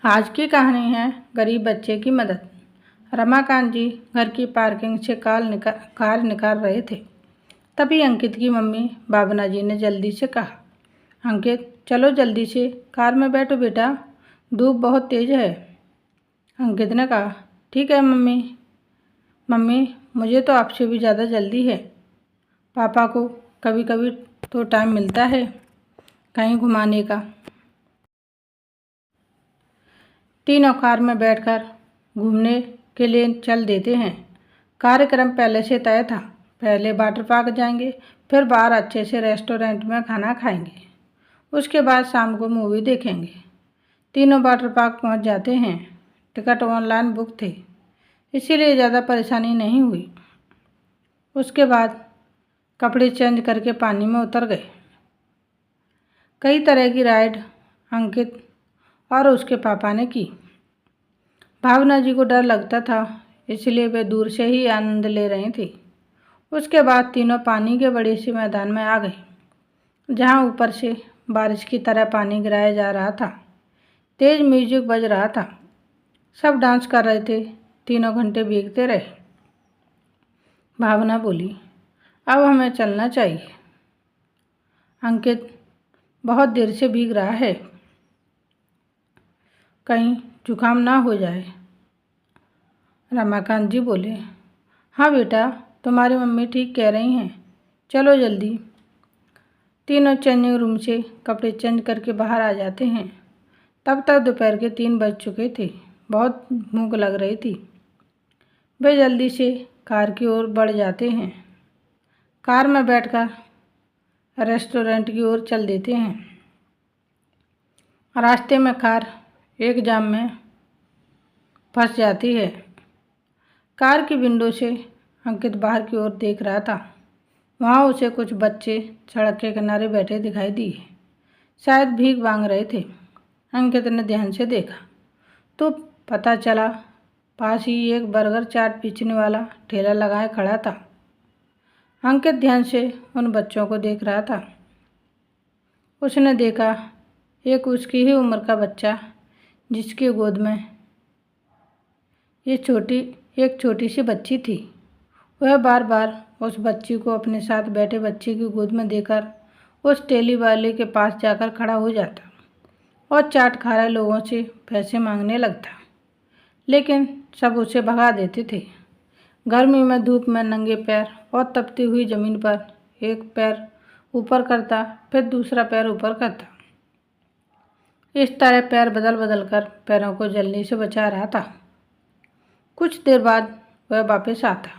आज की कहानी है गरीब बच्चे की मदद। रमाकांत जी घर की पार्किंग से कार निकाल रहे थे। तभी अंकित की मम्मी भावना जी ने जल्दी से कहा, अंकित चलो जल्दी से कार में बैठो बेटा, धूप बहुत तेज़ है। अंकित ने कहा, ठीक है मम्मी। मम्मी मुझे तो आपसे भी ज़्यादा जल्दी है। पापा को कभी कभी तो टाइम मिलता है कहीं घुमाने का। तीनों कार में बैठकर घूमने के लिए चल देते हैं। कार्यक्रम पहले से तय था। पहले वाटर पार्क जाएंगे, फिर बाहर अच्छे से रेस्टोरेंट में खाना खाएंगे, उसके बाद शाम को मूवी देखेंगे। तीनों वाटर पार्क पहुंच जाते हैं। टिकट ऑनलाइन बुक थे, इसीलिए ज़्यादा परेशानी नहीं हुई। उसके बाद कपड़े चेंज करके पानी में उतर गए। कई तरह की राइड अंकित और उसके पापा ने की। भावना जी को डर लगता था, इसलिए वे दूर से ही आनंद ले रही थी। उसके बाद तीनों पानी के बड़े से मैदान में आ गए, जहाँ ऊपर से बारिश की तरह पानी गिराया जा रहा था। तेज म्यूजिक बज रहा था, सब डांस कर रहे थे। तीनों घंटे भीगते रहे। भावना बोली, अब हमें चलना चाहिए। अंकित बहुत देर से भीग रहा है, कहीं जुकाम ना हो जाए। रमाकांत जी बोले, हाँ बेटा, तुम्हारी मम्मी ठीक कह रही हैं, चलो जल्दी। तीनों चेंजिंग रूम से कपड़े चेंज करके बाहर आ जाते हैं। तब तक दोपहर के 3 बज चुके थे। बहुत भूख लग रही थी। वे जल्दी से कार की ओर बढ़ जाते हैं। कार में बैठकर रेस्टोरेंट की ओर चल देते हैं। रास्ते में कार एक जाम में फंस जाती है। कार की विंडो से अंकित बाहर की ओर देख रहा था। वहाँ उसे कुछ बच्चे सड़क के किनारे बैठे दिखाई दिए, शायद भीख मांग रहे थे। अंकित ने ध्यान से देखा तो पता चला पास ही एक बर्गर चाट बेचने वाला ठेला लगाए खड़ा था। अंकित ध्यान से उन बच्चों को देख रहा था। उसने देखा एक उसकी ही उम्र का बच्चा, जिसकी गोद में एक छोटी सी बच्ची थी। वह बार बार उस बच्ची को अपने साथ बैठे बच्चे की गोद में देकर उस ठेली वाले के पास जाकर खड़ा हो जाता और चाट खा रहे लोगों से पैसे मांगने लगता, लेकिन सब उसे भगा देते थे। गर्मी में धूप में नंगे पैर और तपती हुई ज़मीन पर एक पैर ऊपर करता, फिर दूसरा पैर ऊपर करता। इस तरह पैर बदल बदल कर पैरों को जलने से बचा रहा था। कुछ देर बाद वह वापस आता,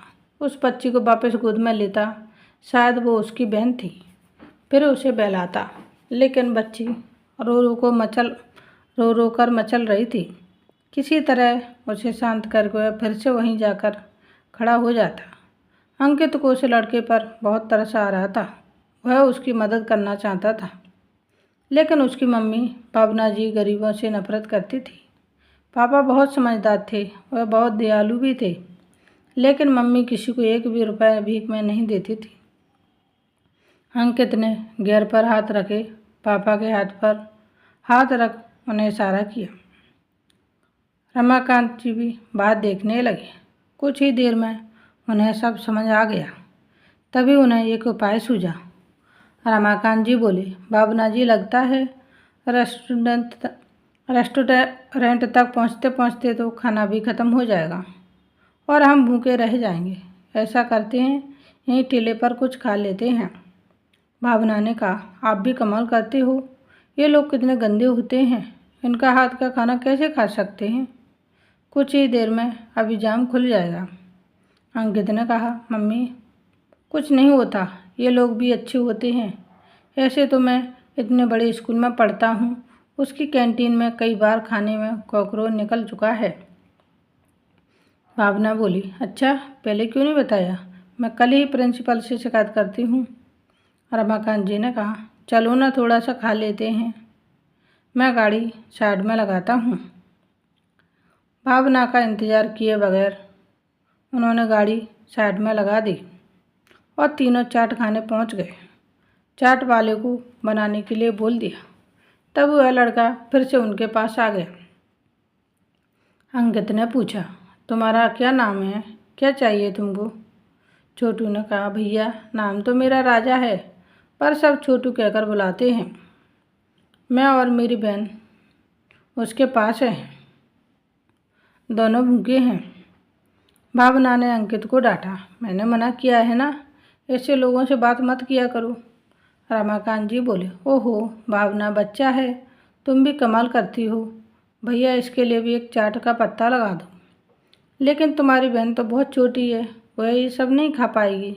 उस बच्ची को वापस गोद में लेता, शायद वो उसकी बहन थी। फिर उसे बहलाता, लेकिन बच्ची रो रो कर मचल रही थी। किसी तरह उसे शांत करके वह फिर से वहीं जाकर खड़ा हो जाता। अंकित को उस लड़के पर बहुत तरस आ रहा था। वह उसकी मदद करना चाहता था, लेकिन उसकी मम्मी भावना जी गरीबों से नफरत करती थी। पापा बहुत समझदार थे, वह बहुत दयालु भी थे, लेकिन मम्मी किसी को एक भी रुपया भीख में नहीं देती थी। अंकित ने गियर पर हाथ रखे, पापा के हाथ पर हाथ रख उन्हें इशारा किया। रमाकांत जी भी बात देखने लगे। कुछ ही देर में उन्हें सब समझ आ गया। तभी उन्हें एक उपाय सूझा। रमाकांत जी बोले, भावना जी लगता है रेस्टोरेंट तक पहुँचते पहुँचते तो खाना भी ख़त्म हो जाएगा और हम भूखे रह जाएंगे। ऐसा करते हैं, यहीं ठेले पर कुछ खा लेते हैं। भावना ने कहा, आप भी कमाल करते हो, ये लोग कितने गंदे होते हैं, इनका हाथ का खाना कैसे खा सकते हैं। कुछ ही देर में अभी जाम खुल जाएगा। अंकित ने कहा, मम्मी कुछ नहीं होता, ये लोग भी अच्छे होते हैं। ऐसे तो मैं इतने बड़े स्कूल में पढ़ता हूँ, उसकी कैंटीन में कई बार खाने में कॉकरोच निकल चुका है। भावना बोली, अच्छा पहले क्यों नहीं बताया, मैं कल ही प्रिंसिपल से शिकायत करती हूँ। रमाकांत जी ने कहा, चलो ना थोड़ा सा खा लेते हैं, मैं गाड़ी साइड में लगाता हूँ। भावना का इंतज़ार किए बगैर उन्होंने गाड़ी साइड में लगा दी और तीनों चाट खाने पहुँच गए। चाट वाले को बनाने के लिए बोल दिया। तब वह लड़का फिर से उनके पास आ गया। अंकित ने पूछा। तुम्हारा क्या नाम है, क्या चाहिए तुमको? छोटू ने कहा, भैया नाम तो मेरा राजा है, पर सब छोटू कहकर बुलाते हैं। मैं और मेरी बहन उसके पास है, दोनों भूखे हैं। भावना ने अंकित को डांटा। मैंने मना किया है ना, ऐसे लोगों से बात मत किया करो। रमाकांत जी बोले। ओहो भावना, बच्चा है, तुम भी कमाल करती हो। भैया इसके लिए भी एक चाट का पत्ता लगा दो। लेकिन तुम्हारी बहन तो बहुत छोटी है, वह ये सब नहीं खा पाएगी,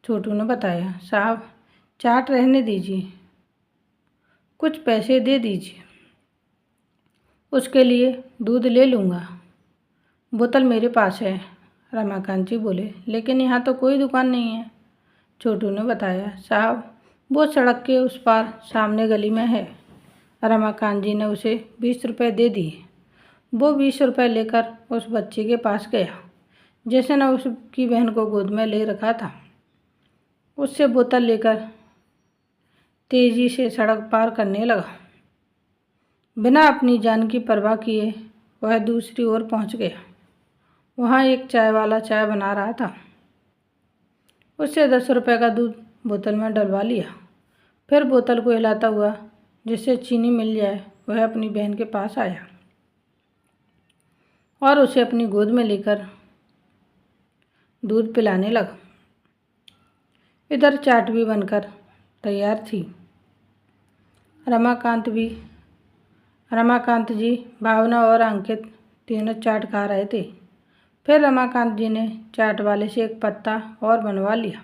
छोटू ने बताया। साहब चाट रहने दीजिए, कुछ पैसे दे दीजिए, उसके लिए दूध ले लूँगा। बोतल मेरे पास है, रमाकांत जी बोले। लेकिन यहाँ तो कोई दुकान नहीं है, छोटू ने बताया। साहब वो सड़क के उस पार सामने गली में है। रमाकांत जी ने उसे 20 रुपये दे दिए। वो 20 रुपये लेकर उस बच्चे के पास गया जिसने उसकी बहन को गोद में ले रखा था। उससे बोतल लेकर तेजी से सड़क पार करने लगा। बिना अपनी जान की परवाह किए वह दूसरी ओर पहुंच गया। वहाँ एक चाय वाला चाय बना रहा था। उससे 10 रुपये का दूध बोतल में डलवा लिया। फिर बोतल को हिलाता हुआ जिससे चीनी मिल जाए वह अपनी बहन के पास आया और उसे अपनी गोद में लेकर दूध पिलाने लगा। इधर चाट भी बनकर तैयार थी। रमाकांत जी, भावना और अंकित तीनों चाट खा रहे थे। फिर रमाकांत जी ने चाट वाले से एक पत्ता और बनवा लिया।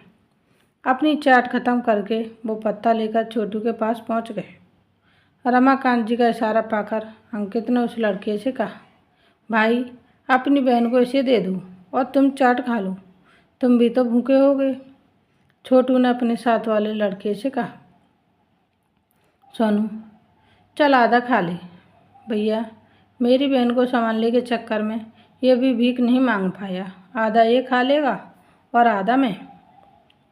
अपनी चाट खत्म करके वो पत्ता लेकर छोटू के पास पहुंच गए। रमाकांत जी का इशारा पाकर अंकित ने उस लड़के से कहा, भाई अपनी बहन को इसे दे दो और तुम चाट खा लो, तुम भी तो भूखे होगे। छोटू ने अपने साथ वाले लड़के से कहा। सोनू चल आधा खा ले। भैया मेरी बहन को संभालने के चक्कर में ये भी भीख नहीं मांग पाया, आधा ये खा लेगा और आधा मैं।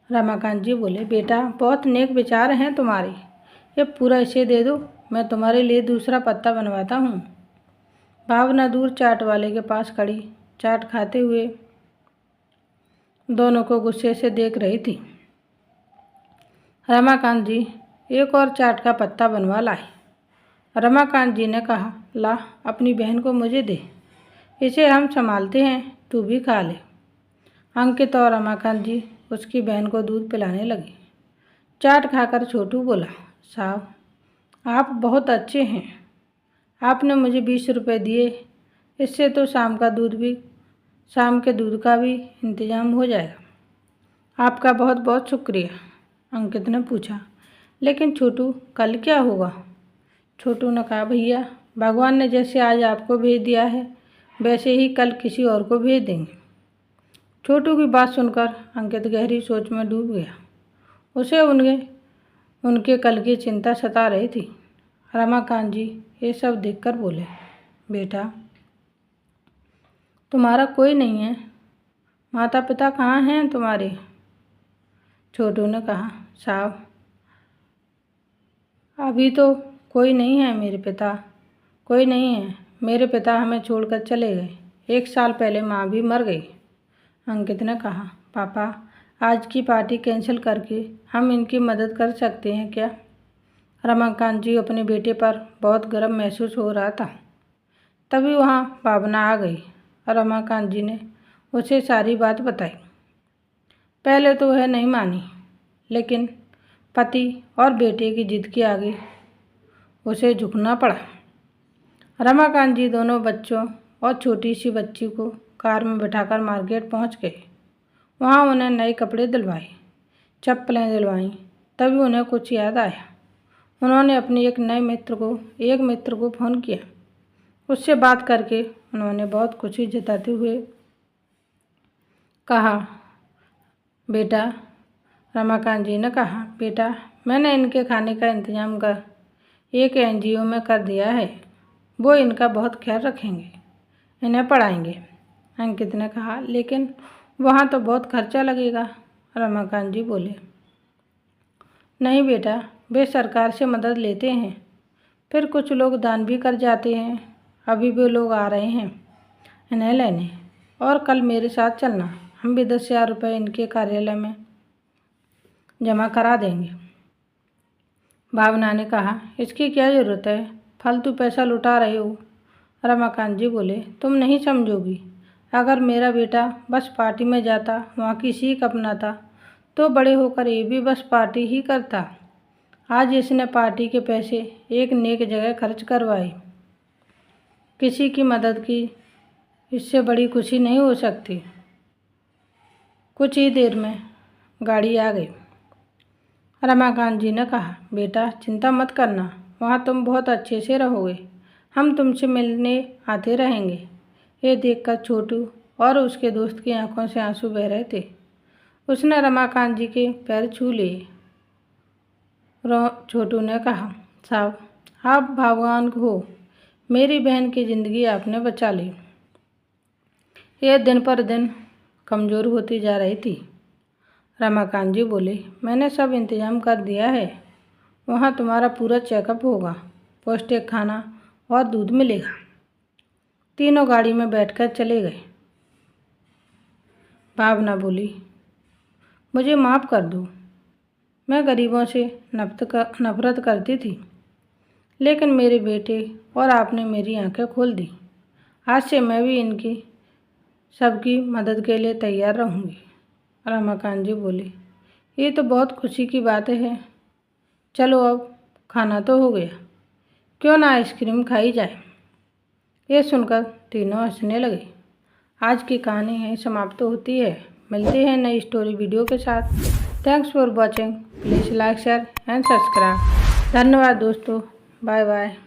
रमाकांत जी बोले, बेटा बहुत नेक विचार हैं तुम्हारे, ये पूरा इसे दे दो, मैं तुम्हारे लिए दूसरा पत्ता बनवाता हूँ। भावना दूर चाट वाले के पास खड़ी चाट खाते हुए दोनों को गुस्से से देख रही थी। रमाकांत जी एक और चाट का पत्ता बनवा लाए। रमाकांत जी ने कहा, ला अपनी बहन को मुझे दे, इसे हम संभालते हैं, तू भी खा ले। अंकित और रमाकांत जी उसकी बहन को दूध पिलाने लगे। चाट खाकर छोटू बोला, साहब आप बहुत अच्छे हैं, आपने मुझे 20 रुपये दिए, इससे तो शाम के दूध का भी इंतज़ाम हो जाएगा। आपका बहुत बहुत शुक्रिया। अंकित ने पूछा, लेकिन छोटू कल क्या होगा? छोटू ने कहा, भैया भगवान ने जैसे आज आपको भेज दिया है वैसे ही कल किसी और को भेज देंगे। छोटू की बात सुनकर अंकित गहरी सोच में डूब गया। उसे उनके कल की चिंता सता रही थी। रमाकांत जी ये सब देखकर बोले, बेटा तुम्हारा कोई नहीं है, माता पिता कहाँ हैं तुम्हारे? छोटू ने कहा, साहब अभी तो कोई नहीं है, मेरे पिता हमें छोड़कर चले गए, 1 साल पहले माँ भी मर गई। अंकित ने कहा, पापा आज की पार्टी कैंसिल करके हम इनकी मदद कर सकते हैं क्या? रमाकांत जी अपने बेटे पर बहुत गर्व महसूस हो रहा था। तभी वहाँ भावना आ गई। रमाकांत जी ने उसे सारी बात बताई। पहले तो वह नहीं मानी, लेकिन पति और बेटे की जिद के आगे उसे झुकना पड़ा। रमाकांत जी दोनों बच्चों और छोटी सी बच्ची को कार में बिठाकर मार्केट पहुंच गए। वहां उन्हें नए कपड़े दिलवाए, चप्पलें दिलवाईं। तभी उन्हें कुछ याद आया। उन्होंने अपने एक मित्र को फ़ोन किया। उससे बात करके उन्होंने बहुत खुशी जताते हुए कहा, बेटा, रमाकांत जी ने कहा, बेटा मैंने इनके खाने का इंतज़ाम एक NGO में कर दिया है, वो इनका बहुत ख्याल रखेंगे, इन्हें पढ़ाएंगे। अंकित ने कहा, लेकिन वहाँ तो बहुत खर्चा लगेगा। रमाकांत जी बोले, नहीं बेटा, वे सरकार से मदद लेते हैं, फिर कुछ लोग दान भी कर जाते हैं, अभी भी लोग आ रहे हैं। इन्हें लेने और कल मेरे साथ चलना। हम भी 10,000 रुपये इनके कार्यालय में जमा करा देंगे। भावना ने कहा, इसकी क्या ज़रूरत है, फालतू पैसा लुटा रहे हो। रमाकांत जी बोले, तुम नहीं समझोगी। अगर मेरा बेटा बस पार्टी में जाता, वहाँ की सीख अपनाता, तो बड़े होकर ये भी बस पार्टी ही करता। आज इसने पार्टी के पैसे एक नेक जगह खर्च करवाए। किसी की मदद की इससे बड़ी खुशी नहीं हो सकती। कुछ ही देर में गाड़ी आ गई। रमाकांत जी ने कहा, बेटा चिंता मत करना, वहाँ तुम बहुत अच्छे से रहोगे। हम तुमसे मिलने आते रहेंगे। ये देखकर छोटू और उसके दोस्त की आंखों से आंसू बह रहे थे। उसने रमाकांत जी के पैर छू लिए। छोटू ने कहा, साहब आप भगवान हो, मेरी बहन की ज़िंदगी आपने बचा ली। ये दिन पर दिन कमज़ोर होती जा रही थी। रमाकांत जी बोले, मैंने सब इंतज़ाम कर दिया है। वहाँ तुम्हारा पूरा चेकअप होगा, पौष्टिक खाना और दूध मिलेगा। तीनों गाड़ी में बैठकर चले गए। भावना बोली, मुझे माफ़ कर दो, मैं गरीबों से नफरत करती थी, लेकिन मेरे बेटे और आपने मेरी आंखें खोल दी। आज से मैं भी इनकी सबकी मदद के लिए तैयार रहूँगी। रमाकांत जी बोले, ये तो बहुत खुशी की बात है। चलो अब खाना तो हो गया, क्यों ना आइसक्रीम खाई जाए। ये सुनकर तीनों हंसने लगे। आज की कहानी यहीं समाप्त होती है। मिलते हैं नई स्टोरी वीडियो के साथ। Thanks for watching. Please like share and subscribe. धन्यवाद दोस्तों। Bye bye.